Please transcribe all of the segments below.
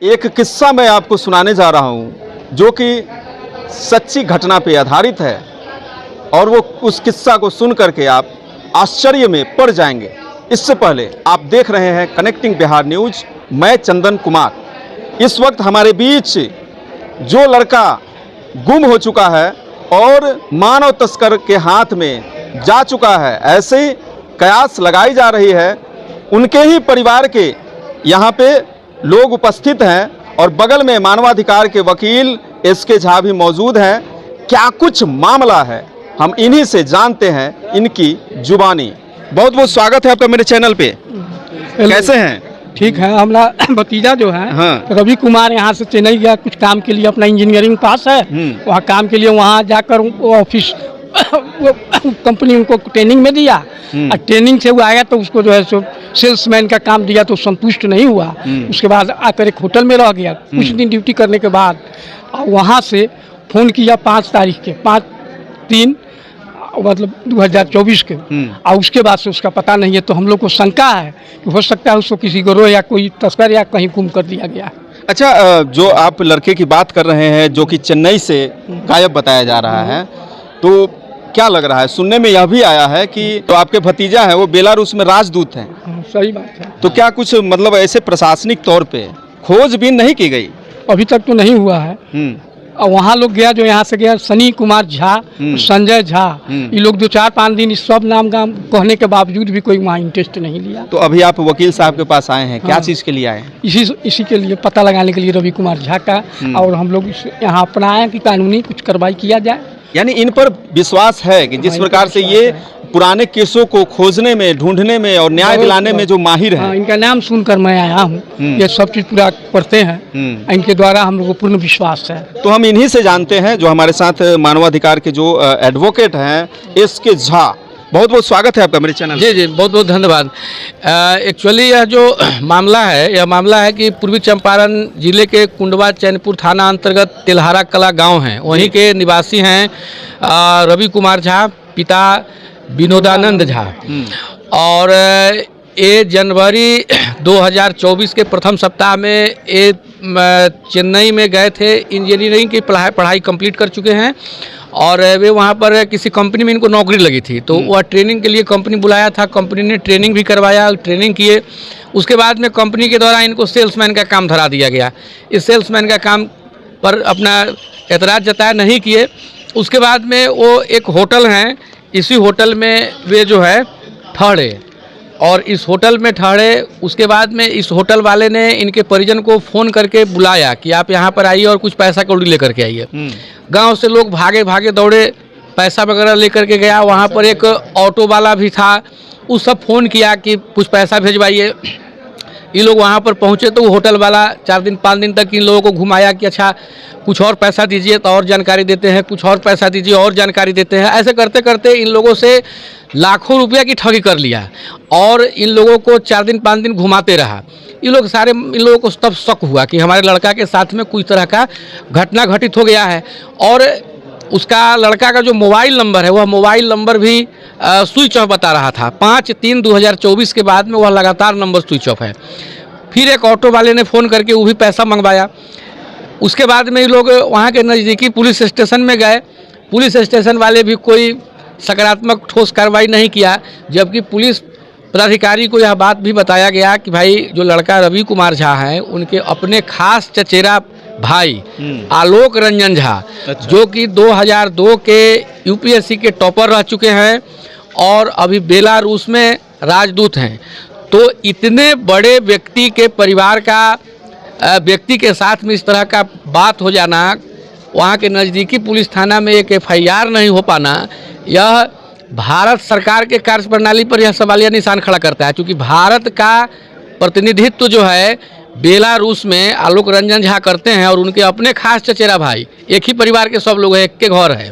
एक किस्सा मैं आपको सुनाने जा रहा हूं जो कि सच्ची घटना पे आधारित है और वो उस किस्सा को सुन करके आप आश्चर्य में पड़ जाएंगे। इससे पहले आप देख रहे हैं कनेक्टिंग बिहार न्यूज, मैं चंदन कुमार। इस वक्त हमारे बीच जो लड़का गुम हो चुका है और मानव तस्कर के हाथ में जा चुका है, ऐसे ही कयास लगाई जा रही है, उनके ही परिवार के यहाँ पे लोग उपस्थित हैं और बगल में मानवाधिकार के वकील एसके झा भी मौजूद हैं। क्या कुछ मामला है हम इन्हीं से जानते हैं, इनकी जुबानी। बहुत बहुत स्वागत है आपका मेरे चैनल पे। कैसे हैं? ठीक है। हमारा भतीजा जो है हाँ। रवि कुमार यहाँ से चेन्नई गया कुछ काम के लिए, अपना इंजीनियरिंग पास है, वहाँ काम के लिए वहाँ जाकर ऑफिस कंपनी उनको ट्रेनिंग में दिया और ट्रेनिंग से वो आया तो उसको जो है सो सेल्समैन का काम दिया तो संतुष्ट नहीं हुआ। उसके बाद आकर एक होटल में रह गया कुछ दिन ड्यूटी करने के बाद। वहाँ से फ़ोन किया 5 तारीख के 5/3 मतलब 2024 के, और उसके बाद से उसका पता नहीं है। तो हम लोग को शंका है कि हो सकता है उसको किसी गिरोह या कोई तस्कर या कहीं गुम कर दिया गया। अच्छा, जो आप लड़के की बात कर रहे हैं जो कि चेन्नई से गायब बताया जा रहा है, तो क्या लग रहा है? सुनने में यह भी आया है कि तो आपके भतीजा है वो बेलारूस में राजदूत हैं। सही बात है। तो क्या कुछ मतलब ऐसे प्रशासनिक तौर पे खोजबीन नहीं की गई? अभी तक तो नहीं हुआ है। और वहाँ लोग गया जो यहाँ से गया सनी कुमार झा, संजय झा, ये लोग 2-4-5 दिन इस सब नाम गाम कहने के बावजूद भी कोई वहाँ इंटरेस्ट नहीं लिया। तो अभी आप वकील साहब के पास आए हैं, क्या चीज़ के लिए आए हैं? इसी के लिए पता लगाने के लिए रवि कुमार झा का, और हम लोग यहाँ अपनाए कि कानूनी कुछ कार्रवाई किया जाए। यानी इन पर विश्वास है कि जिस प्रकार से ये पुराने केसों को खोजने में, ढूंढने में और न्याय दिलाने में जो माहिर है। इनका नाम सुनकर मैं आया हूँ, ये सब चीज़ पूरा करते हैं, इनके द्वारा हम लोग को पूर्ण विश्वास है। तो हम इन्हीं से जानते हैं जो हमारे साथ मानवाधिकार के जो एडवोकेट हैं एसके झा। बहुत बहुत स्वागत है आपका मेरे चैनल। जी जी, बहुत बहुत धन्यवाद। एक्चुअली यह जो मामला है, यह मामला है कि पूर्वी चंपारण जिले के कुंडवा चैनपुर थाना अंतर्गत तेल्हारा कला गांव है, वहीं के निवासी हैं रवि कुमार झा, पिता विनोदानंद झा। और ये जनवरी 2024 के प्रथम सप्ताह में ये चेन्नई में गए थे, इंजीनियरिंग की पढ़ाई कंप्लीट कर चुके हैं और वे वहाँ पर किसी कंपनी में इनको नौकरी लगी थी, तो वह ट्रेनिंग के लिए कंपनी बुलाया था। कंपनी ने ट्रेनिंग भी करवाया, ट्रेनिंग किए। उसके बाद में कंपनी के द्वारा इनको सेल्समैन का काम धरा दिया गया। इस सेल्समैन का काम पर अपना एतराज़ जताया, नहीं किए। उसके बाद में वो एक होटल हैं, इसी होटल में वे जो है ठहरे और इस होटल में ठहरे। उसके बाद में इस होटल वाले ने इनके परिजन को फ़ोन करके बुलाया कि आप यहाँ पर आइए और कुछ पैसा कौड़ी लेकर के आइए। गांव से लोग भागे भागे दौड़े, पैसा वगैरह लेकर के गया। वहाँ पर एक ऑटो वाला भी था, उस सब फ़ोन किया कि कुछ पैसा भेजवाइए। ये लोग वहाँ पर पहुँचे तो होटल वाला 4-5 दिन तक इन लोगों को घुमाया कि अच्छा कुछ और पैसा दीजिए तो और जानकारी देते हैं, कुछ और पैसा दीजिए और जानकारी देते हैं। ऐसे करते करते इन लोगों से लाखों रुपया की ठगी कर लिया और इन लोगों को 4-5 दिन घुमाते रहा। इन लोगों को तब शक हुआ कि हमारे लड़का के साथ में कुछ तरह का घटना घटित हो गया है। और उसका लड़का का जो मोबाइल नंबर है, वह मोबाइल नंबर भी स्विच ऑफ बता रहा था। 5/3/2024 के बाद में वह लगातार नंबर स्विच ऑफ है। फिर एक ऑटो वाले ने फ़ोन करके वो भी पैसा मंगवाया। उसके बाद में ये लोग वहाँ के नज़दीकी पुलिस स्टेशन में गए। पुलिस स्टेशन वाले भी कोई सकारात्मक ठोस कार्रवाई नहीं किया, जबकि पुलिस पदाधिकारी को यह बात भी बताया गया कि भाई जो लड़का रवि कुमार झा हैं, उनके अपने खास चचेरा भाई आलोक रंजन झा, जो कि 2002 के यूपीएससी के टॉपर रह चुके हैं और अभी बेलारूस में राजदूत हैं। तो इतने बड़े व्यक्ति के परिवार का व्यक्ति के साथ में इस तरह का बात हो जाना, वहाँ के नज़दीकी पुलिस थाना में एक FIR नहीं हो पाना, यह भारत सरकार के कार्यप्रणाली पर यह सवालिया निशान खड़ा करता है। क्योंकि भारत का प्रतिनिधित्व जो है बेलारूस में आलोक रंजन झा करते हैं और उनके अपने खास चचेरा भाई, एक ही परिवार के सब लोग हैं, एक के घर है,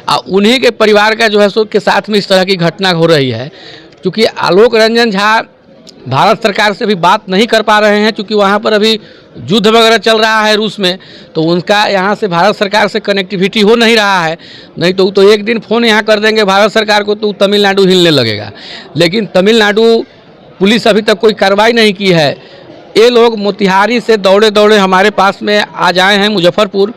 और उन्हीं के परिवार का जो है सो के साथ में इस तरह की घटना हो रही है। क्योंकि आलोक रंजन झा भारत सरकार से भी बात नहीं कर पा रहे हैं, क्योंकि वहाँ पर अभी युद्ध वगैरह चल रहा है रूस में, तो उनका यहाँ से भारत सरकार से कनेक्टिविटी हो नहीं रहा है। नहीं तो एक दिन फ़ोन यहाँ कर देंगे भारत सरकार को तो तमिलनाडु हिलने लगेगा। लेकिन तमिलनाडु पुलिस अभी तक कोई कार्रवाई नहीं की है। ये लोग मोतिहारी से दौड़े दौड़े हमारे पास में आज आए हैं मुजफ्फरपुर।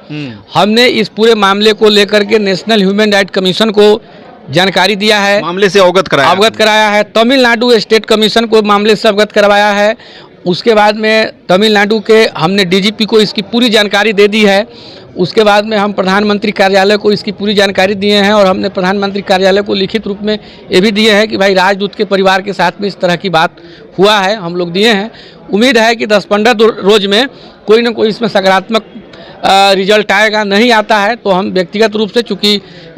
हमने इस पूरे मामले को लेकर के नेशनल ह्यूमन राइट कमीशन को जानकारी दिया है, मामले से अवगत कराया है। तमिलनाडु स्टेट कमीशन को मामले से अवगत करवाया है। उसके बाद में तमिलनाडु के हमने डीजीपी को इसकी पूरी जानकारी दे दी है। उसके बाद में हम प्रधानमंत्री कार्यालय को इसकी पूरी जानकारी दिए हैं और हमने प्रधानमंत्री कार्यालय को लिखित रूप में ये भी दिए हैं कि भाई राजदूत के परिवार के साथ में इस तरह की बात हुआ है, हम लोग दिए हैं। उम्मीद है कि 10-15 रोज में कोई ना कोई इसमें सकारात्मक रिजल्ट आएगा। नहीं आता है तो हम व्यक्तिगत रूप से, चूँकि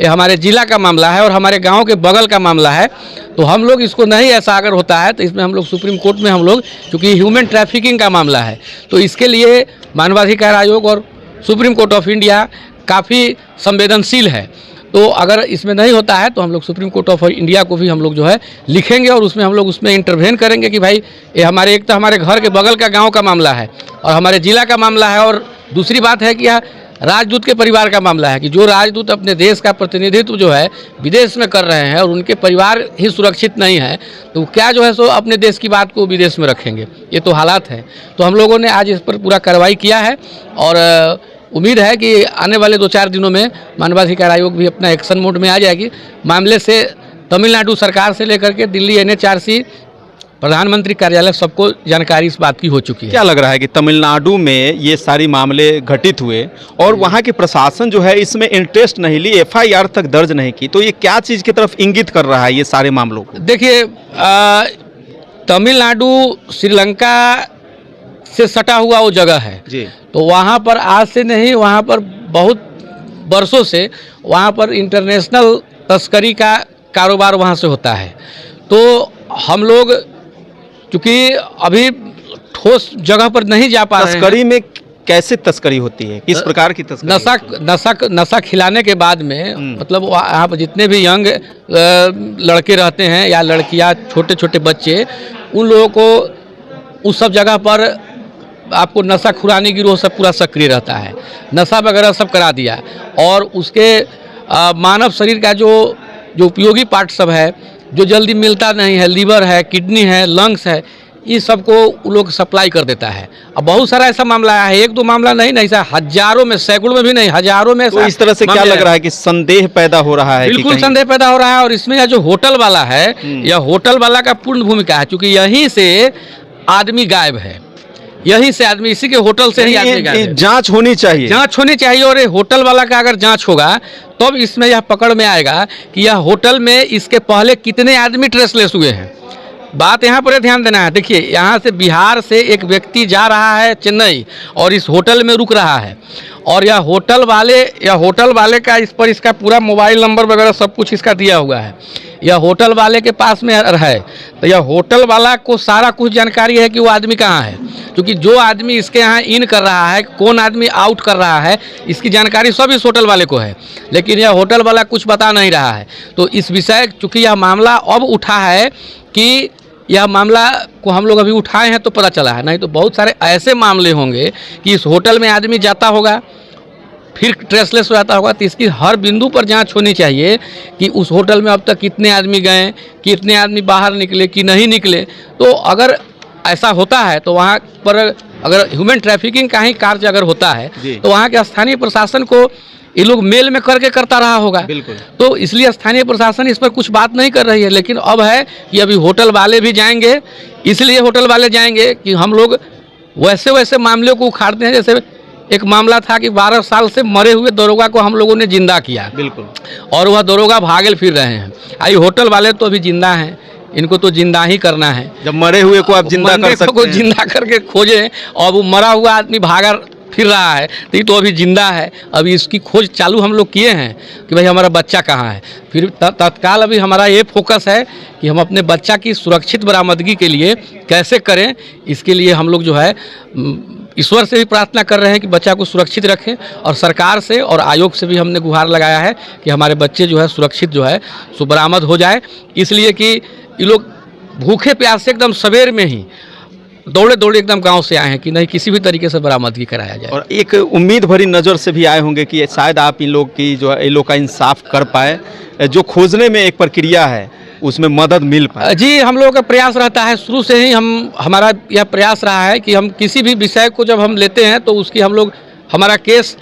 ये हमारे ज़िला का मामला है और हमारे गांव के बगल का मामला है, तो हम लोग इसको नहीं ऐसा अगर होता है तो इसमें हम लोग सुप्रीम कोर्ट में हम लोग, चूँकि ह्यूमन ट्रैफिकिंग का मामला है तो इसके लिए मानवाधिकार आयोग और सुप्रीम कोर्ट ऑफ इंडिया काफ़ी संवेदनशील है। तो अगर इसमें नहीं होता है तो हम लोग सुप्रीम कोर्ट ऑफ इंडिया को भी हम लोग जो है लिखेंगे और उसमें हम लोग उसमें इंटरवेन करेंगे कि भाई ये हमारे, एक तो हमारे घर के बगल का गांव का मामला है और हमारे ज़िला का मामला है, और दूसरी बात है कि यह राजदूत के परिवार का मामला है कि जो राजदूत अपने देश का प्रतिनिधित्व जो है विदेश में कर रहे हैं और उनके परिवार ही सुरक्षित नहीं है तो क्या जो है सो अपने देश की बात को विदेश में रखेंगे। ये तो हालात है। तो हम लोगों ने आज इस पर पूरा कार्रवाई किया है और उम्मीद है कि आने वाले 2-4 दिनों में मानवाधिकार आयोग भी अपना एक्शन मोड में आ जाएगी। मामले से तमिलनाडु सरकार से लेकर के दिल्ली NHRC, प्रधानमंत्री कार्यालय, सबको जानकारी इस बात की हो चुकी है। क्या लग रहा है कि तमिलनाडु में ये सारी मामले घटित हुए और वहाँ के प्रशासन जो है इसमें इंटरेस्ट नहीं ली, FIR तक दर्ज नहीं की, तो ये क्या चीज़ की तरफ इंगित कर रहा है ये सारे मामलों को? देखिए, तमिलनाडु श्रीलंका से सटा हुआ वो जगह है जी, तो वहाँ पर आज से नहीं, वहाँ पर बहुत वर्षों से वहाँ पर इंटरनेशनल तस्करी का कारोबार वहाँ से होता है। तो हम लोग चूँकि अभी ठोस जगह पर नहीं जा पा रहे हैं। तस्करी में कैसे तस्करी होती है, किस प्रकार की तस्करी? नशा खिलाने के बाद में मतलब वहाँ पर जितने भी यंग लड़के रहते हैं या लड़कियाँ, छोटे छोटे बच्चे, उन लोगों को उस सब जगह पर आपको नशा खुरानी गिरोह सब पूरा सक्रिय रहता है। नशा वगैरह सब करा दिया और उसके मानव शरीर का जो उपयोगी पार्ट सब है जो जल्दी मिलता नहीं है, लीवर है, किडनी है, लंग्स है, इस सब को वो लोग सप्लाई कर देता है। अब बहुत सारा ऐसा मामला है, 1-2 मामला नहीं, ऐसा हजारों में, सैकड़ों में भी नहीं, हजारों में। तो इस तरह से क्या लग रहा है कि संदेह पैदा हो रहा है? बिल्कुल संदेह पैदा हो रहा है। और इसमें यह जो होटल वाला है, यह होटल वाला का पूर्ण भूमिका है, क्योंकि यहीं से आदमी गायब है, यहीं से आदमी, इसी के होटल से ही आदमी गायब है। जांच होनी चाहिए और होटल वाला का अगर जांच होगा तब इसमें यह पकड़ में आएगा कि यह होटल में इसके पहले कितने आदमी ट्रेसलेस हुए हैं। बात यहाँ पर ध्यान देना है। देखिए, यहाँ से बिहार से एक व्यक्ति जा रहा है चेन्नई और इस होटल में रुक रहा है और यह होटल वाले का इस पर इसका पूरा मोबाइल नंबर वगैरह सब कुछ इसका दिया हुआ है। यह होटल वाले के पास में है तो यह होटल वाला को सारा कुछ जानकारी है कि वो आदमी कहाँ है, क्योंकि जो आदमी इसके यहाँ इन कर रहा है, कौन आदमी आउट कर रहा है, इसकी जानकारी सब इस होटल वाले को है, लेकिन यह होटल वाला कुछ बता नहीं रहा है। तो इस विषय, चूँकि यह मामला अब उठा है कि यह मामला को हम लोग अभी उठाए हैं तो पता चला है, नहीं तो बहुत सारे ऐसे मामले होंगे कि इस होटल में आदमी जाता होगा फिर ट्रेसलेस हो जाता होगा। तो इसकी हर बिंदु पर जांच होनी चाहिए कि उस होटल में अब तक कितने आदमी गए, कितने आदमी बाहर निकले कि नहीं निकले। तो अगर ऐसा होता है तो वहाँ पर अगर ह्यूमन ट्रैफिकिंग का ही कार्य अगर होता है तो वहाँ के स्थानीय प्रशासन को ये लोग मेल में करके करता रहा होगा। बिल्कुल। तो इसलिए स्थानीय प्रशासन इस पर कुछ बात नहीं कर रही है, लेकिन अब है कि अभी होटल वाले भी जाएंगे, इसलिए होटल वाले जाएंगे कि हम लोग वैसे मामले को उखाड़ते हैं। जैसे एक मामला था कि 12 साल से मरे हुए दरोगा को हम लोगों ने जिंदा किया, बिल्कुल, और वह दरोगा भागल फिर रहे हैं। आई होटल वाले तो अभी जिंदा हैं, इनको तो जिंदा ही करना है। जब मरे हुए को आप जिंदा कर सकते हैं, जिंदा करके खोजें और वो मरा हुआ आदमी भागा फिर रहा है तो अभी जिंदा है। अभी इसकी खोज चालू हम लोग किए हैं कि भाई हमारा बच्चा कहाँ है। फिर तत्काल अभी हमारा ये फोकस है कि हम अपने बच्चा की सुरक्षित बरामदगी के लिए कैसे करें। इसके लिए हम लोग जो है ईश्वर से भी प्रार्थना कर रहे हैं कि बच्चा को सुरक्षित रखें, और सरकार से और आयोग से भी हमने गुहार लगाया है कि हमारे बच्चे जो है सुरक्षित जो है सो बरामद हो जाए। इसलिए कि ये लोग भूखे प्यासे एकदम सवेर में ही दौड़े एकदम गांव से आए हैं कि नहीं किसी भी तरीके से बरामदगी कराया जाए। और एक उम्मीद भरी नज़र से भी आए होंगे कि शायद आप इन लोग की जो है इन लोग का इंसाफ कर पाए। जो खोजने में एक प्रक्रिया है उसमें मदद मिल पाए? जी, हम लोगों का प्रयास रहता है, शुरू से ही हमारा यह प्रयास रहा है कि हम किसी भी विषय को जब हम लेते हैं तो उसकी हम लोग हमारा केस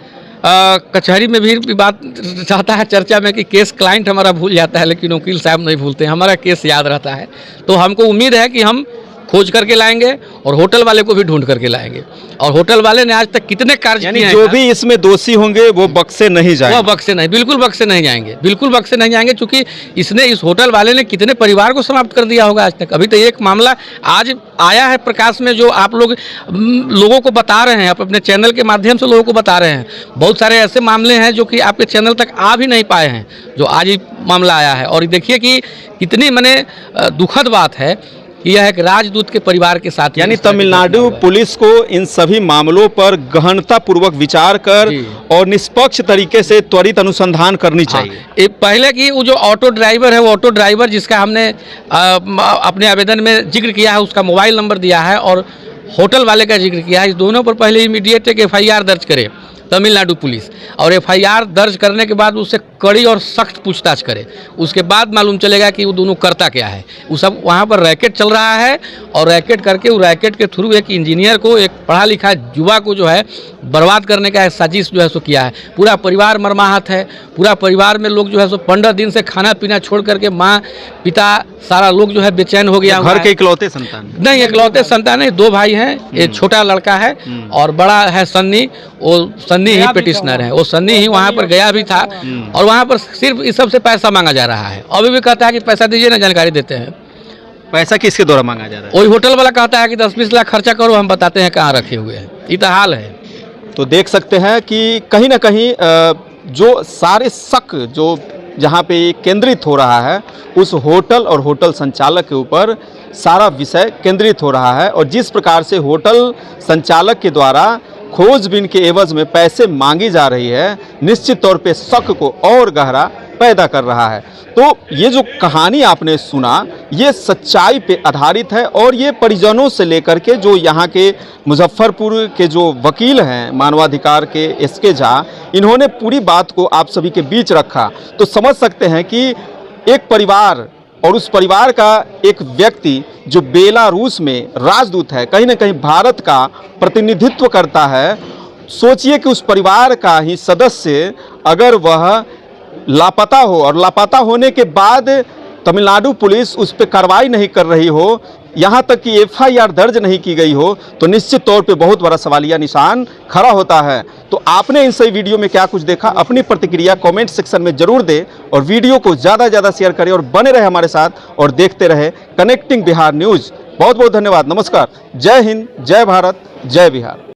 कचहरी में भी बात चाहता है चर्चा में कि केस क्लाइंट हमारा भूल जाता है, लेकिन वकील साहब नहीं भूलते, हमारा केस याद रहता है। तो हमको उम्मीद है कि हम खोज करके लाएंगे और होटल वाले को भी ढूंढ करके लाएंगे। और होटल वाले ने आज तक कितने कार्य यानी किए हैं, जो भी इसमें दोषी होंगे वो बक्से नहीं जाएंगे? वो बक्से नहीं, बिल्कुल बक्से नहीं जाएंगे, बिल्कुल बक्से नहीं जाएंगे, क्योंकि इसने, इस होटल वाले ने कितने परिवार को समाप्त कर दिया होगा आज तक। अभी तो एक मामला आज आया है प्रकाश में, जो आप लोगों को बता रहे हैं, आप अपने चैनल के माध्यम से लोगों को बता रहे हैं। बहुत सारे ऐसे मामले हैं जो कि आपके चैनल तक आ भी नहीं पाए हैं, जो आज ही मामला आया है। और देखिए कि कितनी दुखद बात है कि यह एक राजदूत के परिवार के साथ, यानी तमिलनाडु पुलिस को इन सभी मामलों पर गहनता पूर्वक विचार कर और निष्पक्ष तरीके से त्वरित अनुसंधान करनी चाहिए। पहले की वो जो ऑटो ड्राइवर है, वो ऑटो ड्राइवर जिसका हमने अपने आवेदन में जिक्र किया है, उसका मोबाइल नंबर दिया है और होटल वाले का जिक्र किया है, इस दोनों पर पहले इमीडिएट एक FIR दर्ज करे तमिलनाडु पुलिस, और FIR दर्ज करने के बाद उससे कड़ी और सख्त पूछताछ करे। उसके बाद मालूम चलेगा कि वो दोनों करता क्या है। वो सब वहाँ पर रैकेट चल रहा है, और रैकेट करके वो रैकेट के थ्रू एक इंजीनियर को, एक पढ़ा लिखा युवा को जो है बर्बाद करने का साजिश जो है सो किया है। पूरा परिवार मर्माहत है, पूरा परिवार में लोग जो है सो 15 दिन से खाना पीना छोड़ करके माँ पिता सारा लोग जो है बेचैन हो गया। घर के इकलौते संतान नहीं, इकलौते संतान नहीं, 2 भाई हैं, एक छोटा लड़का है और बड़ा है सन्नी। वो सन्नी ही पिटिशनर है, वो सन्नी ही वहाँ पर गया भी था, और वहाँ पर सिर्फ इस सब से पैसा मांगा जा रहा है। अभी भी कहता है कि पैसा दीजिए ना, जानकारी देते हैं। पैसा किसके द्वारा मांगा जा रहा है? वही होटल वाला कहता है कि 10-20 लाख खर्चा करो, हम बताते हैं कहाँ रखे हुए हैं। ये तो हाल है। तो देख सकते हैं कि कहीं ना कहीं जो सारे शक जो जहाँ पे केंद्रित हो रहा है, उस होटल और होटल संचालक के ऊपर सारा विषय केंद्रित हो रहा है। और जिस प्रकार से होटल संचालक के द्वारा खोजबीन के एवज में पैसे मांगी जा रही है, निश्चित तौर पे शक को और गहरा पैदा कर रहा है। तो ये जो कहानी आपने सुना, ये सच्चाई पे आधारित है, और ये परिजनों से लेकर के जो यहाँ के मुजफ्फरपुर के जो वकील हैं मानवाधिकार के SK झा, इन्होंने पूरी बात को आप सभी के बीच रखा। तो समझ सकते हैं कि एक परिवार, और उस परिवार का एक व्यक्ति जो बेलारूस में राजदूत है, कहीं ना कहीं भारत का प्रतिनिधित्व करता है। सोचिए कि उस परिवार का ही सदस्य अगर वह लापता हो, और लापता होने के बाद तमिलनाडु पुलिस उस पर कार्रवाई नहीं कर रही हो, यहाँ तक कि FIR दर्ज नहीं की गई हो, तो निश्चित तौर पे बहुत बड़ा सवालिया निशान खड़ा होता है। तो आपने इन सही वीडियो में क्या कुछ देखा, अपनी प्रतिक्रिया कमेंट सेक्शन में जरूर दें, और वीडियो को ज़्यादा से ज़्यादा शेयर करें, और बने रहे हमारे साथ और देखते रहे कनेक्टिंग बिहार न्यूज़। बहुत बहुत धन्यवाद, नमस्कार, जय हिंद, जय भारत, जय बिहार।